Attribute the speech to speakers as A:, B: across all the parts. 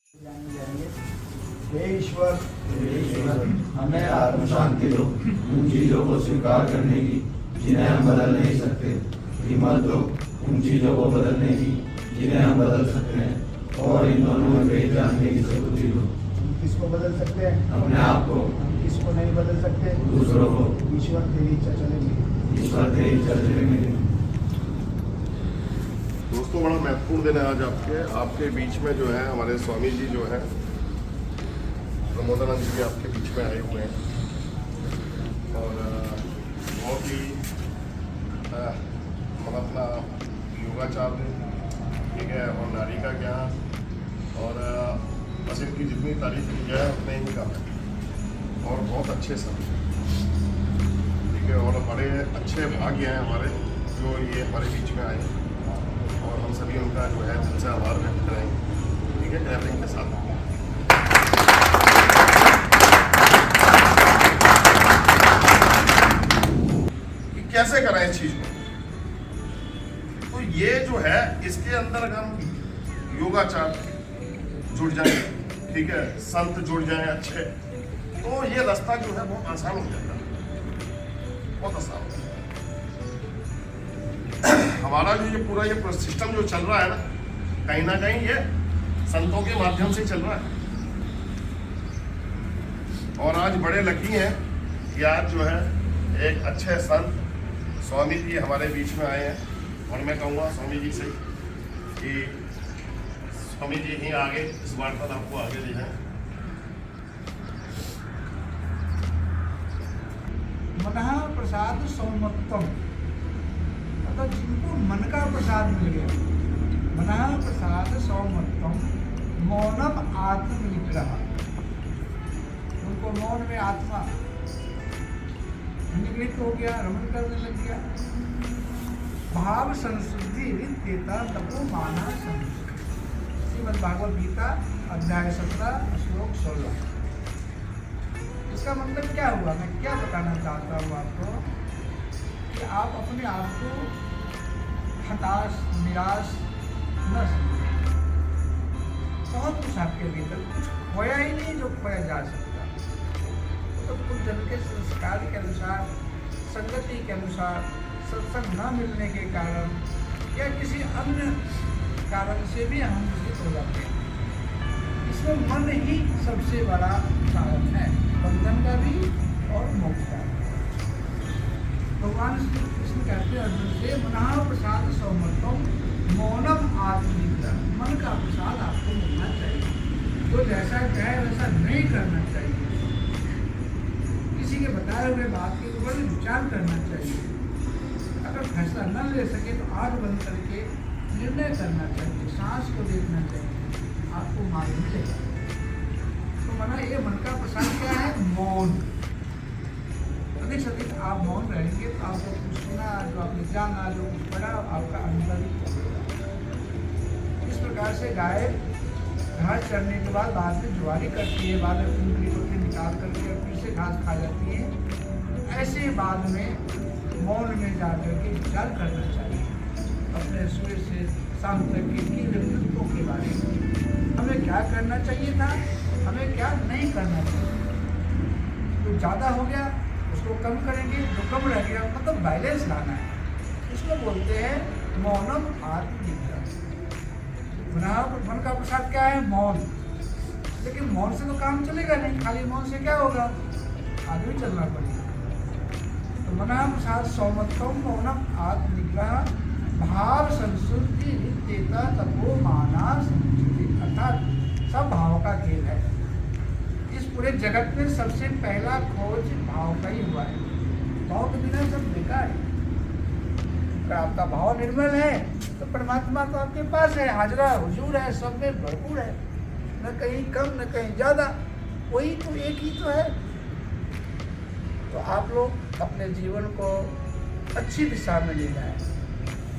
A: हे ईश्वर,
B: हमें आत्म शांति दो, उन चीजों को स्वीकार करने की जिन्हें हम बदल नहीं सकते, हिम्मत दो उन चीजों को बदलने की जिन्हें हम बदल सकते हैं, और इन दोनों में भेद जानने की शक्ति दो।
A: हम किसको बदल सकते हैं?
B: अपने आप को।
A: हम किसको नहीं बदल सकते?
B: दूसरों को।
A: ईश्वर तेरी इच्छा चलेगी।
B: ईश्वर तेरी इच्छा चलेगी।
C: दोस्तों, बड़ा महत्वपूर्ण दिन है आज आपके बीच में जो है हमारे स्वामी जी जो है प्रमोदानंद जी आपके बीच में आए हुए हैं और बहुत ही अपना योगाचार्य, ठीक है, और नारी का ज्ञान, और बस इनकी जितनी तारीफ की जाए उतने ही कम है, और बहुत अच्छे सब, ठीक है, और बड़े अच्छे भाग्य हैं हमारे जो ये हमारे बीच में आए, और हम सभी उनका जो है दिल से आभार व्यक्त करेंगे, ठीक है, क्लैपिंग के साथ। कि कैसे करें इस चीज को, तो ये जो है इसके अंदर अगर हम योगाचार्य जुड़ जाए, ठीक है, संत जुड़ जाए अच्छे, तो ये रास्ता जो है बहुत आसान हो जाता है, बहुत आसान हो जाता है। हमारा जो ये पूरा ये सिस्टम जो चल रहा है ना कहीं ये संतों के माध्यम से चल रहा है, और आज बड़े लकी हैं कि आज जो है एक अच्छे संत स्वामी जी हमारे बीच में आए हैं, और मैं कहूँगा स्वामी जी से कि स्वामी जी ही आगे इस वार्तालाप को आगे ले जाएं।
A: मनः प्रसाद सौमत्तम, मतलब जिनको मन का प्रसाद मिल गया, मनः प्रसाद सौमत्तम, मौनम आत्म निग्रह, उनको मौन में आत्मा निगृहित हो गया, रमण करने लग गया। भाव संशुद्धि विद्येता तपो माना संशुद्धि, श्रीमद् भागवत गीता अध्याय 17 श्लोक 16। इसका मतलब क्या हुआ? मैं क्या बताना चाहता हूँ आपको कि आप अपने आप को हताश निराश न समझें। बहुत कुछ आपके भीतर, कुछ खोया ही नहीं जो खोया जा सकता। तो कुछ जन के संस्कार के अनुसार, संगति के अनुसार, सत्संग न मिलने के कारण या किसी अन्य कारण से भी हम दूषित हो जाते हैं। इसमें मन ही सबसे बड़ा कारण है, बंधन का भी और मोक्ष का भी। भगवान श्री कृष्ण कहते हैं अर्जुन से, मनः प्रसाद सौमत्तम मौनम आत्मनिग्रह, मन का प्रसाद आपको मिलना चाहिए, तो जैसा कहे वैसा नहीं करना चाहिए, किसी के बताए हुए बात के ऊपर विचार करना चाहिए, अगर फैसला न ले सके तो आंख बंद करके निर्णय करना चाहिए, सांस को देखना चाहिए, आपको मार्ग मिलेगा। तो मना ये मन का प्रसाद क्या है? मौन। अधिक से अधिक आप मौन रहेंगे तो आप जो कुछ सुना, जो आपने जाना, जो कुछ पढ़ा, आपका अनुभव इस प्रकार से गाय घास चढ़ने के बाद में जुआरी करती है, बाद में कुंडली को फिर निकाल करके फिर से घास खा जाती है। ऐसे बाद में मौन में जाकर के विचार करना चाहिए अपने सुबह से शाम तक की व्यक्तित्वों के बारे में, हमें क्या करना चाहिए था, हमें क्या नहीं करना चाहिए। जो ज़्यादा हो गया उसको कम करेंगे, जो कम रह गया मतलब बैलेंस लाना है, इसको बोलते हैं मौनम आत्मनिग्रह। मन का प्रसाद क्या है? मौन। लेकिन मौन से तो काम चलेगा नहीं, खाली मौन से क्या होगा? आगे भी चलना पड़ेगा। तो मनः प्रसाद सौमत्तम मौनम आत्मनिग्रह, भाव संशुद्धि विद्येता तपो माना संशुद्धि, अर्थात सब भाव का खेल है। इस पूरे जगत में सबसे पहला खोज भाव का ही हुआ है। भाव के बिना सब बेकार है। अगर आपका भाव निर्मल है तो परमात्मा तो आपके पास है, हाजरा हुजूर है, सब में भरपूर है, न कहीं कम न कहीं ज़्यादा, वही तो एक ही तो है। तो आप लोग अपने जीवन को अच्छी दिशा में ले जाएं,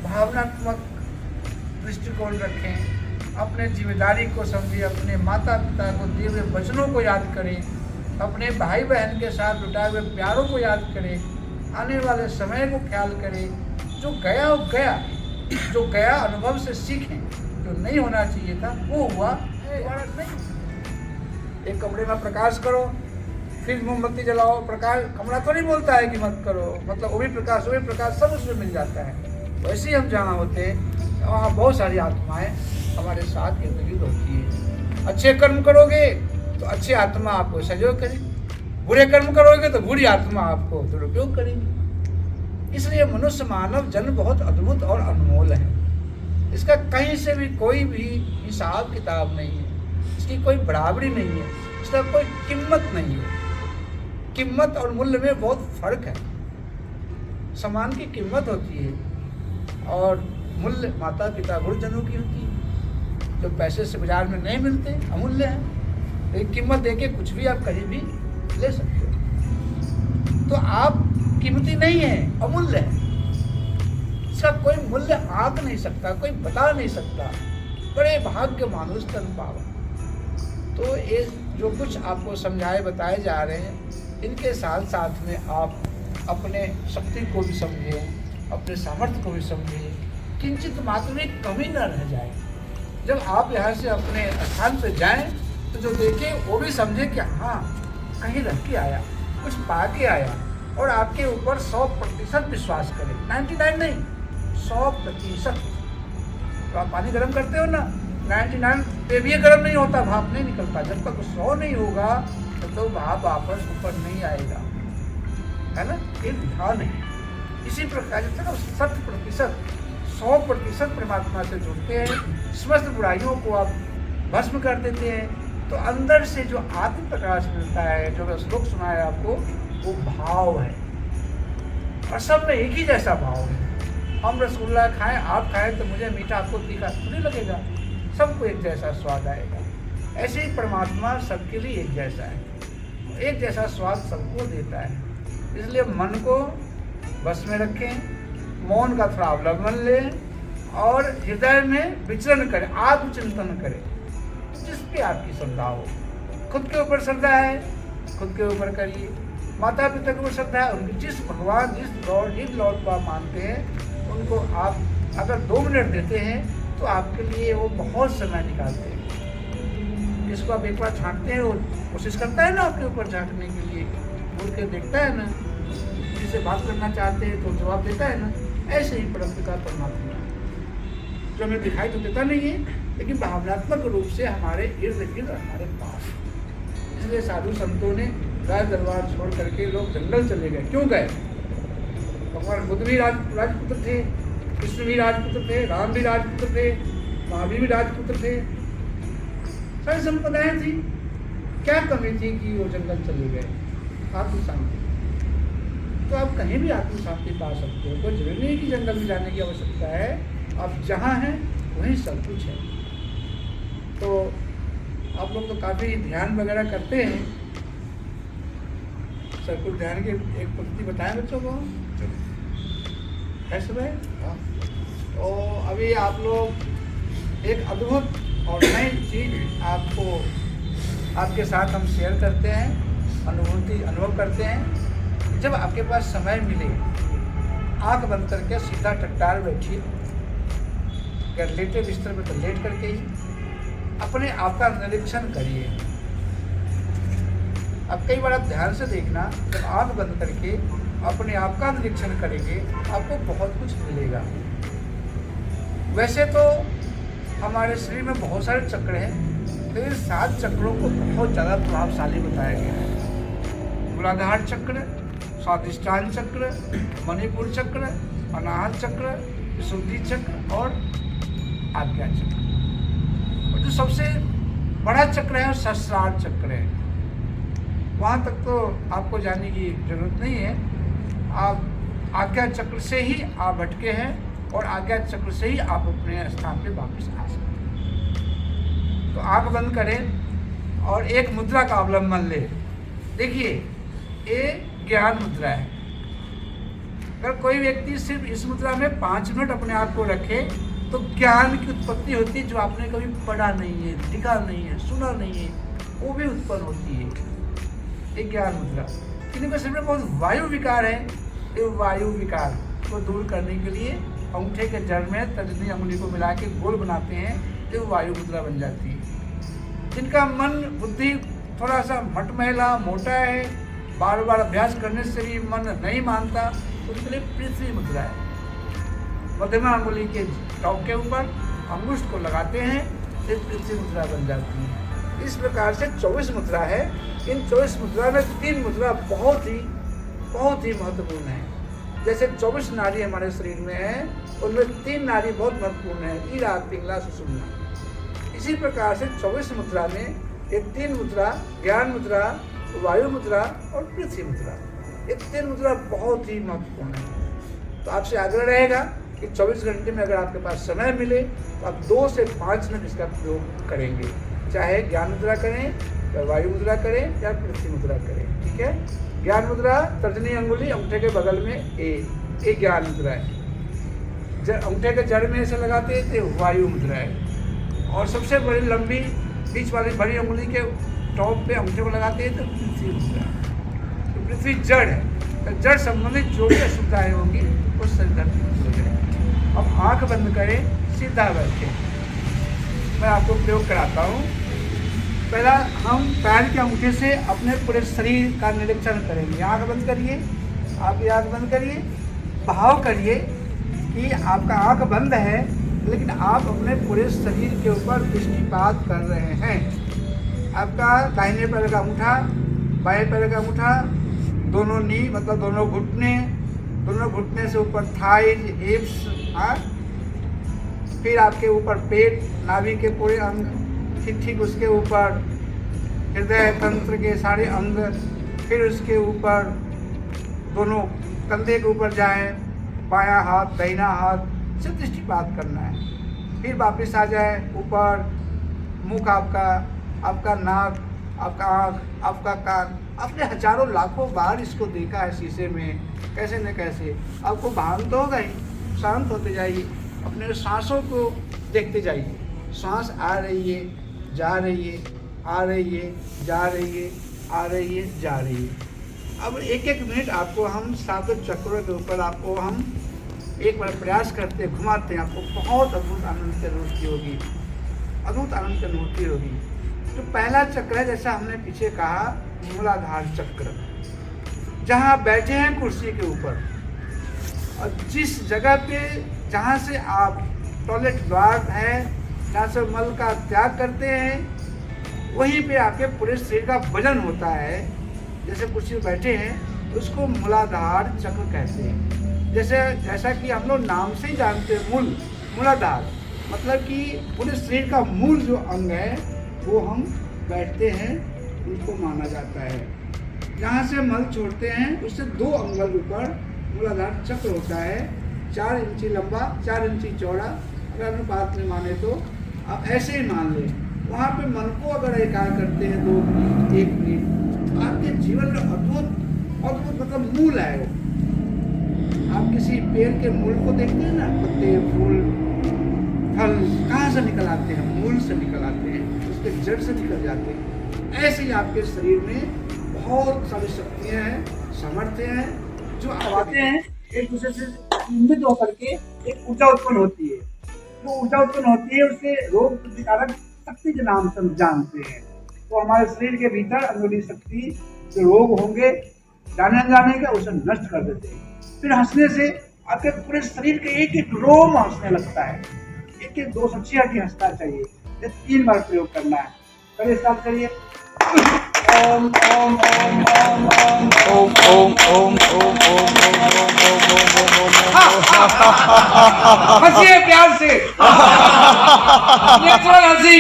A: भावनात्मक दृष्टिकोण रखें, अपने जिम्मेदारी को समझिए, अपने माता पिता को दिए हुए वचनों को याद करें, अपने भाई बहन के साथ लुटाए हुए प्यारों को याद करें, आने वाले समय को ख्याल करें। जो गया वो गया, जो गया अनुभव से सीखें, जो जो नहीं होना चाहिए था वो हुआ, दोबारा नहीं। एक कमरे में प्रकाश करो, फिर मोमबत्ती जलाओ, प्रकाश, कमरा तो नहीं बोलता है कि मत करो, मतलब वो भी प्रकाश सब उसमें मिल जाता है। वैसे ही हम जहाँ होते हैं वहाँ बहुत सारी आत्माएं हमारे साथ इर्द गिर्द होती है। अच्छे कर्म करोगे तो अच्छी आत्मा आपको सहयोग करेगी, बुरे कर्म करोगे तो बुरी आत्मा आपको दुरुपयोग करेगी। इसलिए मनुष्य मानव जन्म बहुत अद्भुत और अनमोल है। इसका कहीं से भी कोई भी हिसाब किताब नहीं है, इसकी कोई बराबरी नहीं है, इसका कोई कीमत नहीं है। कीमत और मूल्य में बहुत फर्क है। सामान की कीमत होती है और मूल्य माता पिता गुरुजनों की होती है, जो पैसे से बाजार में नहीं मिलते, अमूल्य है। लेकिन कीमत देके कुछ भी आप कहीं भी ले सकते हो। तो आप कीमती नहीं है, अमूल्य है। इसका कोई मूल्य आंक नहीं सकता, कोई बता नहीं सकता। बड़े भाग्य मानुष तन पावा। तो ये जो कुछ आपको समझाए बताए जा रहे हैं, इनके साथ साथ में आप अपने शक्ति को भी समझें, अपने सामर्थ्य को भी समझें, किंचित मात्र भी कमी न रह जाए। जब आप यहाँ से अपने स्थान पर जाएं तो जो देखें वो भी समझे कि हाँ कहीं रह के आया, कुछ पा के आया, और आपके ऊपर 100% विश्वास करें। 99 नहीं, 100%। तो आप पानी गर्म करते हो ना, 99 पे भी गर्म नहीं होता, भाप नहीं निकलता। जब तक 100 नहीं होगा तो भाप वापस ऊपर नहीं आएगा, है ना। ये ध्यान है। इसी प्रकार जब तक 100%, 100% परमात्मा से जुड़ते हैं, समस्त बुराइयों को आप भस्म कर देते हैं, तो अंदर से जो आत्म प्रकाश मिलता है, जो मैं श्लोक सुनाया आपको, वो भाव है। और सब में एक ही जैसा भाव है। हम रसगुल्ला खाएं, आप खाएं तो मुझे मीठा, आपको तीखा थोड़ी लगेगा, सबको एक जैसा स्वाद आएगा। ऐसे ही परमात्मा सबके लिए एक जैसा है, एक जैसा स्वाद सबको देता है। इसलिए मन को बस में रखें, मौन का थोड़ा अवलंबन लें और हृदय में विचरण करें, आत्मचिंतन करें। जिस पे आपकी श्रद्धा हो, खुद के ऊपर श्रद्धा है खुद के ऊपर करिए, माता पिता के ऊपर श्रद्धा है, उनकी जिस भगवान जिस लॉर्ड को आप मानते हैं, उनको आप अगर 2 मिनट देते हैं तो आपके लिए वो बहुत समय निकालते हैं। जिसको आप एक बार झांकते हैं वो कोशिश करता है ना आपके ऊपर झांकने के लिए, मुड़ के देखता है ना, जिससे बात करना चाहते हैं तो जवाब देता है ना। ऐसे ही परमपिता परमात्मा जो हमें दिखाई तो देता नहीं है, लेकिन भावनात्मक रूप से हमारे इर्द गिर्द, हमारे पास। इसलिए साधु संतों ने राज दरबार छोड़ करके लोग जंगल चले गए। क्यों गए? भगवान बुद्ध भी राजपुत्र थे, कृष्ण भी राजपुत्र थे, राम भी राजपुत्र थे, महावीर भी राजपुत्र थे, सारी संप्रदाएं थी। क्या कमी थी कि वो जंगल चले गए? आत्म शांति। तो आप कहीं भी आत्म शांति पा सकते हो, कोई जरूरी नहीं कि जंगल में जाने की आवश्यकता है। आप जहाँ हैं वहीं सब कुछ है। तो आप लोग तो काफ़ी ध्यान वगैरह करते हैं। सर कुछ ध्यान की एक पंक्ति बताएं बच्चों को, ऐसे में। तो अभी आप लोग एक अद्भुत और नई चीज़ आपके साथ हम शेयर करते हैं, अनुभव करते हैं। जब आपके पास समय मिले, आंख बंद करके सीधा टट्टार बैठिए, अगर लेटे बिस्तर में तो लेट करके ही अपने आप का निरीक्षण करिए। अब कई बार आप ध्यान से देखना, जब आंख बंद करके अपने आप का निरीक्षण करेंगे आपको बहुत कुछ मिलेगा। वैसे तो हमारे शरीर में बहुत सारे चक्र हैं, लेकिन 7 चक्रों को बहुत ज़्यादा प्रभावशाली बताया गया है। मूलाधार चक्र, स्वादिष्ठान चक्र, मणिपुर चक्र, अनाहत चक्र, विशुद्धि चक्र और आज्ञा चक्र। और जो सबसे बड़ा चक्र है वो सहस्रार चक्र है। वहाँ तक तो आपको जाने की जरूरत नहीं है। आप आज्ञा चक्र से ही आप भटके हैं और आज्ञा चक्र से ही आप अपने स्थान पे वापस आ सकते हैं। तो आँख बंद करें और एक मुद्रा का अवलंबन ले। देखिए ये ज्ञान मुद्रा है। अगर कोई व्यक्ति सिर्फ इस मुद्रा में 5 मिनट अपने आप को रखे तो ज्ञान की उत्पत्ति होती है, जो आपने कभी पढ़ा नहीं है, लिखा नहीं है, सुना नहीं है, वो भी उत्पन्न होती है। एक ज्ञान मुद्रा। किसी को शरीर में बहुत वायु विकार है, ये वायु विकार को दूर करने के लिए अंगूठे के जड़ में तर्जनी अंगुली को मिला के गोल बनाते हैं तो वायु मुद्रा बन जाती है। जिनका मन बुद्धि थोड़ा सा मटमैला मोटा है, बार बार अभ्यास करने से भी मन नहीं मानता, उनके लिए पृथ्वी मुद्रा है। मध्यमा अंगुली के टॉप के ऊपर अंगुष्ठ को लगाते हैं तो पृथ्वी मुद्रा बन जाती है। इस प्रकार से 24 मुद्रा है। इन 24 मुद्रा में 3 मुद्रा बहुत ही महत्वपूर्ण है। जैसे 24 नाड़ी हमारे शरीर में है, उनमें 3 नाड़ी बहुत महत्वपूर्ण है, ईरा, पिंगला, सुषुम्ना। इसी प्रकार से 24 मुद्रा में ये 3 मुद्रा, ज्ञान मुद्रा, वायु मुद्रा और पृथ्वी मुद्रा, ये 3 मुद्रा बहुत ही महत्वपूर्ण है। तो आपसे आग्रह रहेगा कि 24 घंटे में अगर आपके पास समय मिले तो आप 2 से 5 मिनट इसका प्रयोग करेंगे, चाहे ज्ञान मुद्रा करें या वायु मुद्रा करें या पृथ्वी मुद्रा करें। ठीक है, ज्ञान मुद्रा तर्जनी अंगुली अंगूठे के बगल में एक ज्ञान मुद्रा है। अंगूठे के जड़ में ऐसे लगाते हैं तो वायु मुद्रा है। और सबसे बड़ी लंबी बीच वाली बड़ी अंगुली के टॉप पे अंगूठे को लगाते हैं तो पृथ्वी मुद्रा है। तो पृथ्वी जड़ है, तो जड़ संबंधित जो भी अशुद्धताएं होंगी उस शरीर हो जाएगी। अब आंख बंद करें, सीधा बैठे, मैं आपको प्रयोग कराता हूँ। पहला हम पैर के अंगूठे से अपने पूरे शरीर का निरीक्षण करेंगे। आंख बंद करिए, आप ये आंख बंद करिए, भाव करिए कि आपका आंख बंद है लेकिन आप अपने पूरे शरीर के ऊपर दृष्टिपात कर रहे हैं। आपका दाहिने पैर का अंगूठा, बाएं पैर का अंगूठा, दोनों नी मतलब दोनों घुटने से ऊपर थाइज, हिप्स, फिर आपके ऊपर पेट, नाभि के पूरे अंग, ठीक उसके ऊपर हृदय तंत्र के सारे अंग, फिर उसके ऊपर दोनों कंधे के ऊपर जाएं, बायां हाथ, दाहिना हाथ से दृष्टिपात करना है। फिर वापस आ जाए ऊपर, मुख आपका नाक, आपका आँख, आपका कान। आपने हजारों लाखों बार इसको देखा है शीशे में, कैसे न कैसे आपको भान तो होगा ही। शांत होते जाइए, अपने सांसों को देखते जाइए। सांस आ रही है, जा रही है, आ रही है, जा रही है, आ रही है, जा रही है। अब एक मिनट आपको हम 7 चक्रों के ऊपर आपको हम एक बार प्रयास करते घुमाते हैं, आपको बहुत अद्भुत आनंद की अनुभूति होगी, अद्भुत आनंद की अनुभूति होगी। तो पहला चक्र है, जैसा हमने पीछे कहा, मूलाधार चक्र, जहाँ बैठे हैं कुर्सी के ऊपर और जिस जगह पे जहाँ से आप टॉयलेट द्वार है, जहाँ से मल का त्याग करते हैं, वहीं पे आपके पूरे शरीर का वजन होता है। जैसे कुर्सी में बैठे हैं उसको मूलाधार चक्र कहते हैं। जैसा कि हम लोग नाम से ही जानते हैं, मूलाधार मतलब कि पूरे शरीर का मूल जो अंग है वो हम बैठते हैं, उसको माना जाता है। जहाँ से मल छोड़ते हैं उससे 2 अंगुल ऊपर मूलाधार चक्र होता है, 4 इंची लंबा, 4 इंची चौड़ा। अगर अनुपात में माने तो आप ऐसे ही मान लें। वहाँ पे मन को अगर एकाग्र करते हैं 2 मिनट, 1 मिनट, आपके जीवन में अद्भुत मतलब मूल है वो। आप किसी पेड़ के मूल को देखते हैं ना, पत्ते, फूल, फल कहाँ से निकल आते हैं? मूल से निकल आते हैं, उसके जड़ से निकल जाते हैं। ऐसे ही आपके शरीर में बहुत सारी शक्तियाँ हैं, सामर्थ्य हैं, जो आते हैं एक दूसरे से मिलित होकर के एक ऊर्जा उत्पन्न होती है। वो ऊर्जा उत्पन्न होती है उसके रोग प्रतिकारक शक्ति के नाम से हम जानते हैं। तो हमारे शरीर के भीतर अंदरूनी शक्ति जो रोग होंगे जाने अनजाने के, उसे नष्ट कर देते हैं। फिर हंसने से आपके पूरे शरीर के एक रोम हंसने लगता है। 1-1 2 सच्चिया की हंसना चाहिए। ये 3 बार प्रयोग करना है। करिए, स्टार्ट करिए। ओम ओम ओम ओम ओम ओम ओम ओम हंसिए प्यार से, नेचुरल हंसी।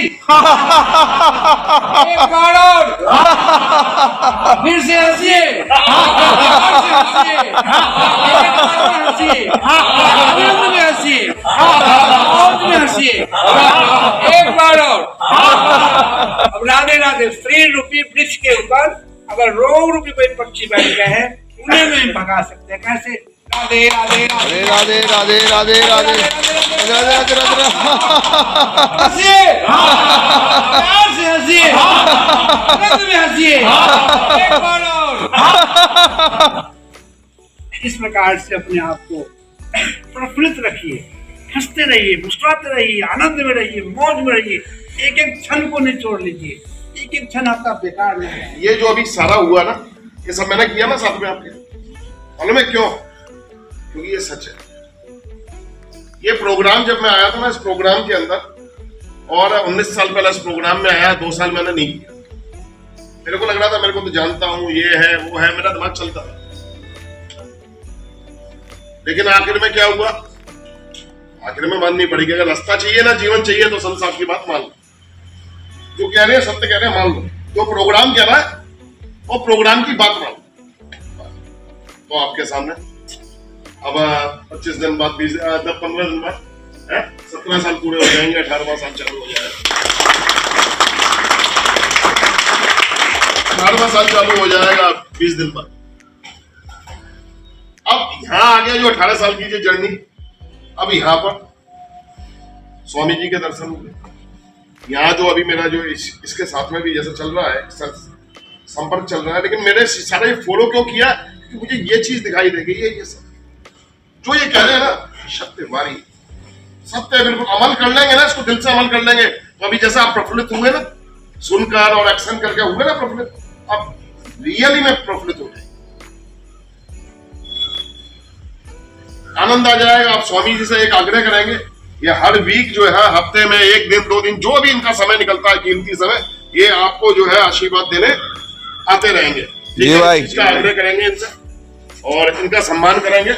A: एक बार और फिर से हंसिए, हंसिए, एक बार और। अब राधे राधे। शरीर रूपी वृक्ष के ऊपर अगर रोग रूपी कोई पक्षी बैठ गए हैं, उन्हें में भगा सकते हैं। कैसे? राधे राधे राधे राधे राधे राधे राधे राधे राधे राधे। हंसिए, प्यार से हंसिए, आनंद में हंसिए, एक बार और। इस प्रकार से अपने आप को प्रफुल्लित रखिए, हंसते रहिए, मुस्कुराते रहिए, आनंद में रहिए, मौज में रहिए, एक एक क्षण को निचोड़ लीजिए, एक एक क्षण आपका बेकार नहीं है।
C: ये जो अभी सारा हुआ ना, ये सब मैंने किया ना साथ में आपके, मालूम है क्यों? क्योंकि ये सच है। ये प्रोग्राम जब मैं आया था ना, इस प्रोग्राम के अंदर, और 19 साल पहले इस प्रोग्राम में आया, 2 साल मैंने नहीं किया। मेरे को लग रहा था मेरे को तो जानता हूं, ये है वो है, मेरा दिमाग चलता था। लेकिन आखिर में क्या हुआ? आखिर में माननी पड़ेगी। अगर रास्ता चाहिए ना, जीवन चाहिए, तो संत साहब की बात मान लो। जो कह रहे हैं सत्य कह रहे हैं, मान लो। जो प्रोग्राम कह रहा है वो प्रोग्राम की बात मान लो। तो आपके सामने अब 25 दिन बाद, 15 दिन बाद 17 साल पूरे हो जाएंगे, 18वां साल चालू हो जाएगा, 18वां साल चालू हो जाएगा 20 दिन बाद। अब यहां आ गया जो 18 साल की जो जर्नी, अब यहां पर स्वामी जी के दर्शन हुए। यहाँ जो अभी मेरा जो इसके साथ में भी जैसा चल रहा है, संपर्क चल रहा है, लेकिन मैंने सारा ये फॉलो क्यों किया? क्योंकि मुझे ये चीज दिखाई दे गई है, ये सब जो ये कह रहे हैं ना, सत्य वारी सत्य है, बिल्कुल अमल कर लेंगे ना, इसको दिल से अमल कर लेंगे। तो अभी जैसा आप प्रफुल्लित हुए ना, सुनकर और एक्शन करके हुए ना प्रफुल्लित, अब रियली में प्रफुल्लित हो जाए, आनंद आ जाएगा। आप स्वामी जी से एक आग्रह करेंगे, ये हर वीक जो है, हफ्ते में 1 दिन 2 दिन जो भी इनका समय निकलता है, कीमती समय, ये आपको जो है आशीर्वाद देने आते रहेंगे। ठीक है, इसका आग्रह करेंगे इनसे और इनका सम्मान करेंगे।